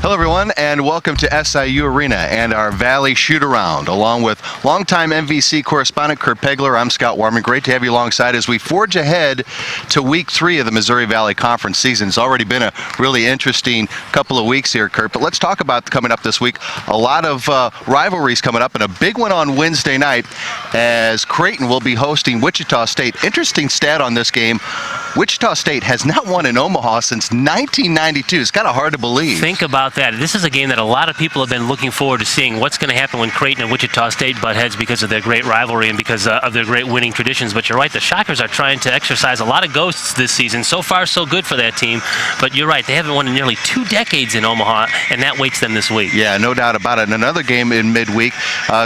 Hello, everyone, and welcome to SIU Arena and our Valley Shootaround. Along with longtime MVC correspondent Kurt Pegler, I'm Scott Warman. Great to have you alongside as we forge ahead to Week 3 of the Missouri Valley Conference season. It's already been a really interesting couple of weeks here, Kurt, but let's talk about coming up this week. A lot of rivalries coming up, and a big one on Wednesday night as Creighton will be hosting Wichita State. Interesting stat on this game. Wichita State has not won in Omaha since 1992. It's kind of hard to believe. Think about that. This is a game that a lot of people have been looking forward to seeing what's going to happen when Creighton and Wichita State butt heads because of their great rivalry and because of their great winning traditions. But you're right, the Shockers are trying to exercise a lot of ghosts this season. So far, so good for that team. But you're right, they haven't won in nearly 2 decades in Omaha, and that waits them this week. Yeah, no doubt about it. And another game in midweek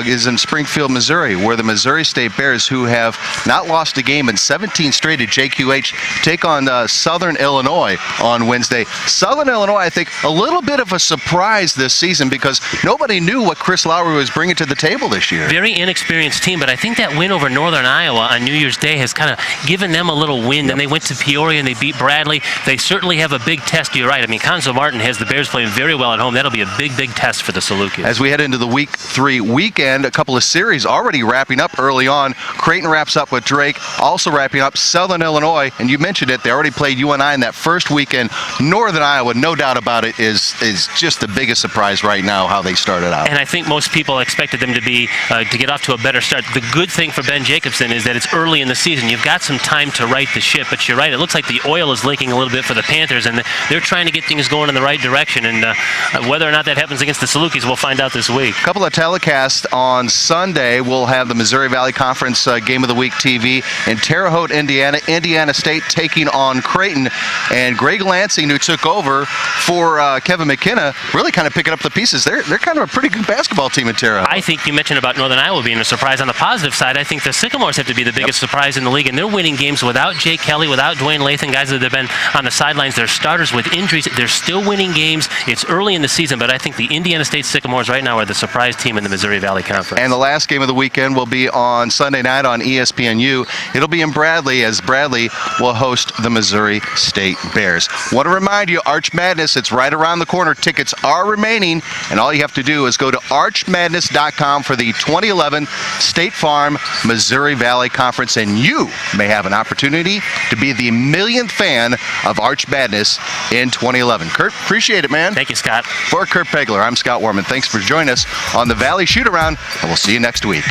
is in Springfield, Missouri, where the Missouri State Bears, who have not lost a game in 17 straight at JQH, take on Southern Illinois on Wednesday. Southern Illinois, I think, a little bit of a surprise this season because nobody knew what Chris Lowry was bringing to the table this year. Very inexperienced team, but I think that win over Northern Iowa on New Year's Day has kind of given them a little wind. Yep. And they went to Peoria and they beat Bradley. They certainly have a big test. You're right. I mean, Conzo Martin has the Bears playing very well at home. That'll be a big, big test for the Salukis. As we head into the Week 3 weekend, a couple of series already wrapping up early on. Creighton wraps up with Drake, also wrapping up Southern Illinois, and you mentioned it, they already played UNI in that first weekend. Northern Iowa, no doubt about it, is just the biggest surprise right now how they started out. And I think most people expected them to be to get off to a better start. The good thing for Ben Jacobson is that it's early in the season. You've got some time to right the ship, but you're right, it looks like the oil is leaking a little bit for the Panthers, and they're trying to get things going in the right direction, and whether or not that happens against the Salukis, we'll find out this week. A couple of telecasts on Sunday. We'll have the Missouri Valley Conference Game of the Week TV in Terre Haute, Indiana. Indiana State taking on Creighton, and Greg Lansing, who took over for Kevin McKenna, really kind of picking up the pieces. They're kind of a pretty good basketball team in Terre Haute. I think you mentioned about Northern Iowa being a surprise. On the positive side, I think the Sycamores have to be the biggest surprise in the league, and they're winning games without Jay Kelly, without Dwayne Lathan, guys that have been on the sidelines. They're starters with injuries. They're still winning games. It's early in the season, but I think the Indiana State Sycamores right now are the surprise team in the Missouri Valley Conference. And the last game of the weekend will be on Sunday night on ESPNU. It'll be in Bradley, as Bradley will host the Missouri State Bears. Want to remind you, Arch Madness, it's right around the corner. Tickets are remaining, and all you have to do is go to archmadness.com for the 2011 State Farm Missouri Valley Conference, and you may have an opportunity to be the millionth fan of Arch Madness in 2011. Kurt, appreciate it, man. Thank you, Scott. For Kurt Pegler, I'm Scott Warman. Thanks for joining us on the Valley Shootaround, and we'll see you next week.